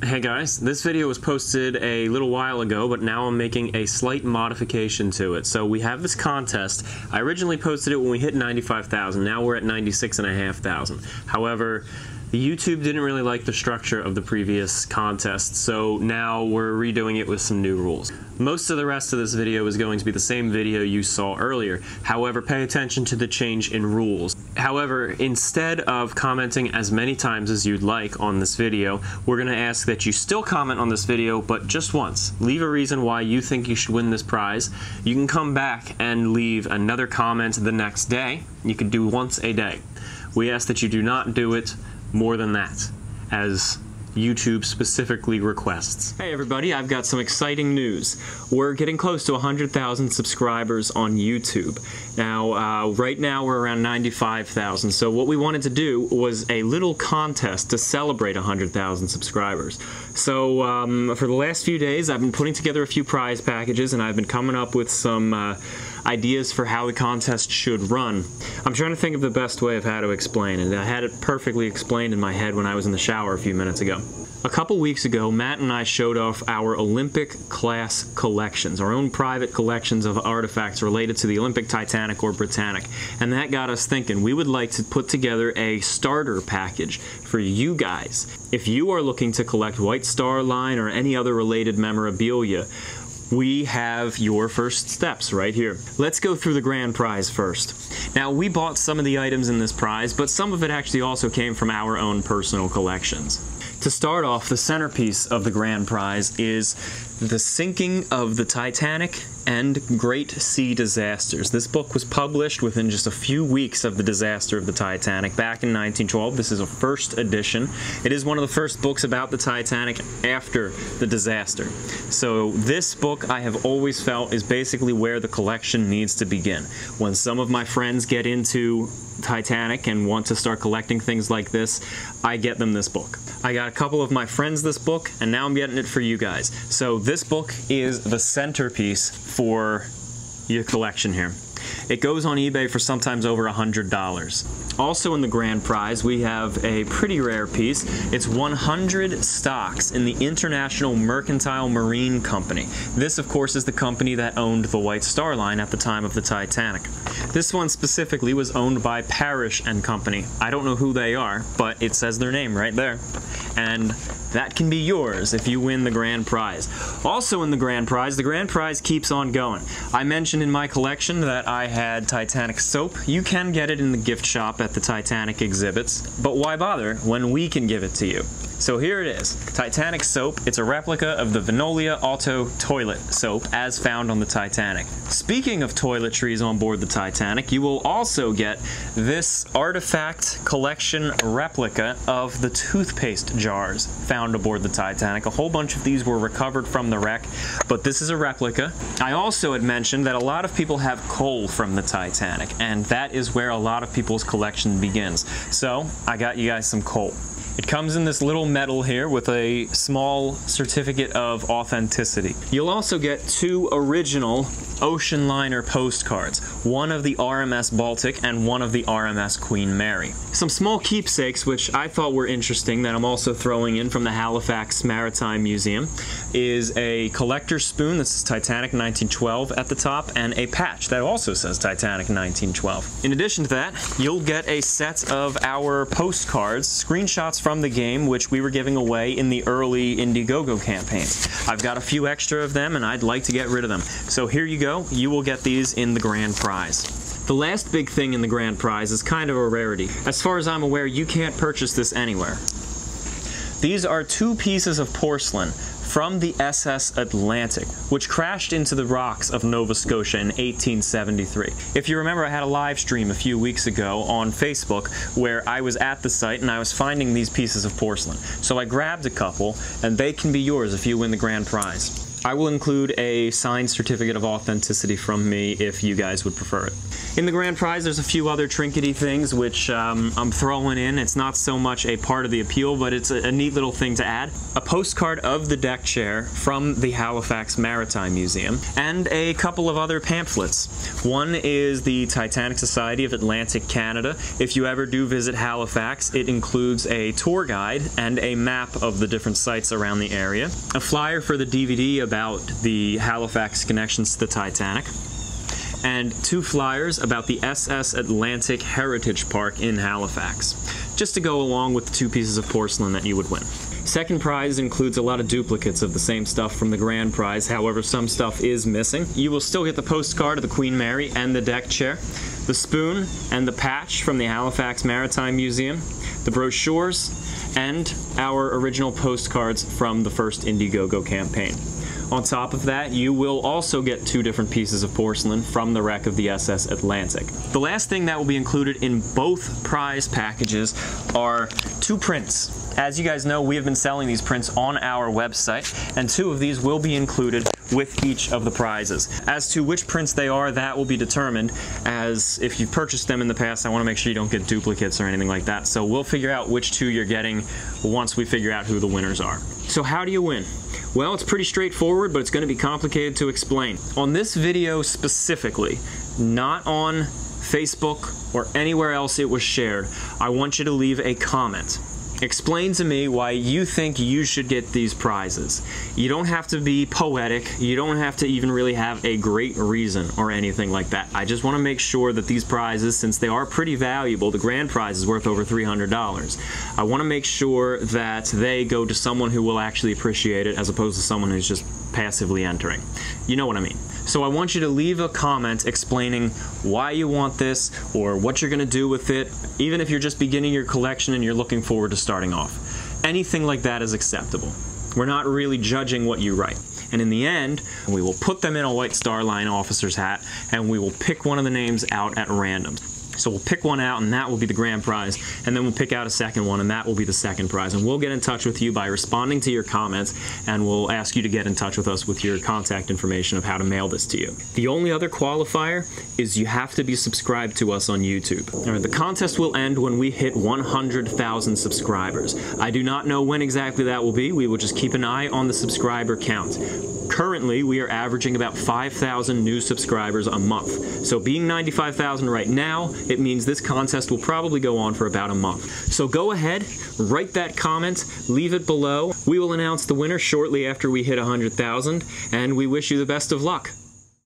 Hey guys, this video was posted a little while ago, but now I'm making a slight modification to it. So we have this contest. I originally posted it when we hit 95,000. Now we're at 96,500. However, YouTube didn't really like the structure of the previous contest, so now we're redoing it with some new rules. Most of the rest of this video is going to be the same video you saw earlier. However, pay attention to the change in rules. However, instead of commenting as many times as you'd like on this video, we're going to ask that you still comment on this video, but just once. Leave a reason why you think you should win this prize. You can come back and leave another comment the next day. You can do once a day. We ask that you do not do it more than that, as YouTube specifically requests. Hey everybody, I've got some exciting news. We're getting close to 100,000 subscribers on YouTube. Now, right now we're around 95,000, so what we wanted to do was a little contest to celebrate 100,000 subscribers. So, for the last few days, I've been putting together a few prize packages, and I've been coming up with some ideas for how the contest should run. I'm trying to think of the best way of how to explain it. I had it perfectly explained in my head when I was in the shower a few minutes ago. A couple weeks ago, Matt and I showed off our Olympic class collections, our own private collections of artifacts related to the Olympic, Titanic, or Britannic. And that got us thinking we would like to put together a starter package for you guys. If you are looking to collect White Star Line or any other related memorabilia, we have your first steps right here. Let's go through the grand prize first. Now, we bought some of the items in this prize, but some of it actually also came from our own personal collections. To start off, the centerpiece of the grand prize is The Sinking of the Titanic and Great Sea Disasters. This book was published within just a few weeks of the disaster of the Titanic back in 1912. This is a first edition. It is one of the first books about the Titanic after the disaster. So this book, I have always felt, is basically where the collection needs to begin. When some of my friends get into Titanic and want to start collecting things like this, I get them this book. I got a couple of my friends this book, and now I'm getting it for you guys. So this book is the centerpiece for your collection here. It goes on eBay for sometimes over $100. Also in the grand prize, we have a pretty rare piece. It's 100 stocks in the International Mercantile Marine Company. This, of course, is the company that owned the White Star Line at the time of the Titanic. This one specifically was owned by Parrish and Company. I don't know who they are, but it says their name right there. And that can be yours if you win the grand prize. Also in the grand prize keeps on going. I mentioned in my collection that I had Titanic soap. You can get it in the gift shop at the Titanic exhibits, but why bother when we can give it to you? So here it is, Titanic soap. It's a replica of the Vinolia Otto toilet soap as found on the Titanic. Speaking of toiletries on board the Titanic, you will also get this artifact collection replica of the toothpaste jars found aboard the Titanic. A whole bunch of these were recovered from the wreck, but this is a replica. I also had mentioned that a lot of people have coal from the Titanic, and that is where a lot of people's collection begins. So I got you guys some coal. It comes in this little medal here with a small certificate of authenticity. You'll also get two original ocean liner postcards, one of the RMS Baltic and one of the RMS Queen Mary. Some small keepsakes which I thought were interesting that I'm also throwing in from the Halifax Maritime Museum is a collector's spoon that says Titanic 1912 at the top, and a patch that also says Titanic 1912. In addition to that, you'll get a set of our postcards, screenshots from the game, which we were giving away in the early Indiegogo campaigns. I've got a few extra of them, and I'd like to get rid of them. So here you go. You will get these in the grand prize. The last big thing in the grand prize is kind of a rarity. As far as I'm aware, you can't purchase this anywhere. These are two pieces of porcelain from the SS Atlantic, which crashed into the rocks of Nova Scotia in 1873. If you remember, I had a live stream a few weeks ago on Facebook where I was at the site and I was finding these pieces of porcelain. So I grabbed a couple, and they can be yours if you win the grand prize. I will include a signed certificate of authenticity from me if you guys would prefer it. In the grand prize, there's a few other trinkety things which I'm throwing in. It's not so much a part of the appeal, but it's a neat little thing to add. A postcard of the deck chair from the Halifax Maritime Museum, and a couple of other pamphlets. One is the Titanic Society of Atlantic Canada. If you ever do visit Halifax, it includes a tour guide and a map of the different sites around the area. A flyer for the DVD about the Halifax connections to the Titanic. And 2 flyers about the SS Atlantic Heritage Park in Halifax, just to go along with the 2 pieces of porcelain that you would win. Second prize includes a lot of duplicates of the same stuff from the grand prize, however some stuff is missing. You will still get the postcard of the Queen Mary and the deck chair, the spoon and the patch from the Halifax Maritime Museum, the brochures, and our original postcards from the first Indiegogo campaign. On top of that, you will also get 2 different pieces of porcelain from the wreck of the SS Atlantic. The last thing that will be included in both prize packages are 2 prints. As you guys know, we have been selling these prints on our website, and 2 of these will be included with each of the prizes. As to which prints they are, that will be determined, as if you've purchased them in the past, I want to make sure you don't get duplicates or anything like that. So we'll figure out which 2 you're getting once we figure out who the winners are. So how do you win? Well, it's pretty straightforward, but it's going to be complicated to explain. On this video specifically, not on Facebook or anywhere else it was shared, I want you to leave a comment. Explain to me why you think you should get these prizes. You don't have to be poetic. You don't have to even really have a great reason or anything like that. I just want to make sure that these prizes, since they are pretty valuable, the grand prize is worth over $300. I want to make sure that they go to someone who will actually appreciate it as opposed to someone who's just passively entering. You know what I mean. So I want you to leave a comment explaining why you want this or what you're going to do with it, even if you're just beginning your collection and you're looking forward to starting off. Anything like that is acceptable. We're not really judging what you write. And in the end, we will put them in a White Star Line officer's hat and we will pick one of the names out at random. So we'll pick one out and that will be the grand prize, and then we'll pick out a second one and that will be the second prize. And we'll get in touch with you by responding to your comments, and we'll ask you to get in touch with us with your contact information of how to mail this to you. The only other qualifier is you have to be subscribed to us on YouTube. All right, the contest will end when we hit 100,000 subscribers. I do not know when exactly that will be. We will just keep an eye on the subscriber count. Currently, we are averaging about 5,000 new subscribers a month. So being 95,000 right now, it means this contest will probably go on for about a month. So go ahead, write that comment, leave it below. We will announce the winner shortly after we hit 100,000, and we wish you the best of luck.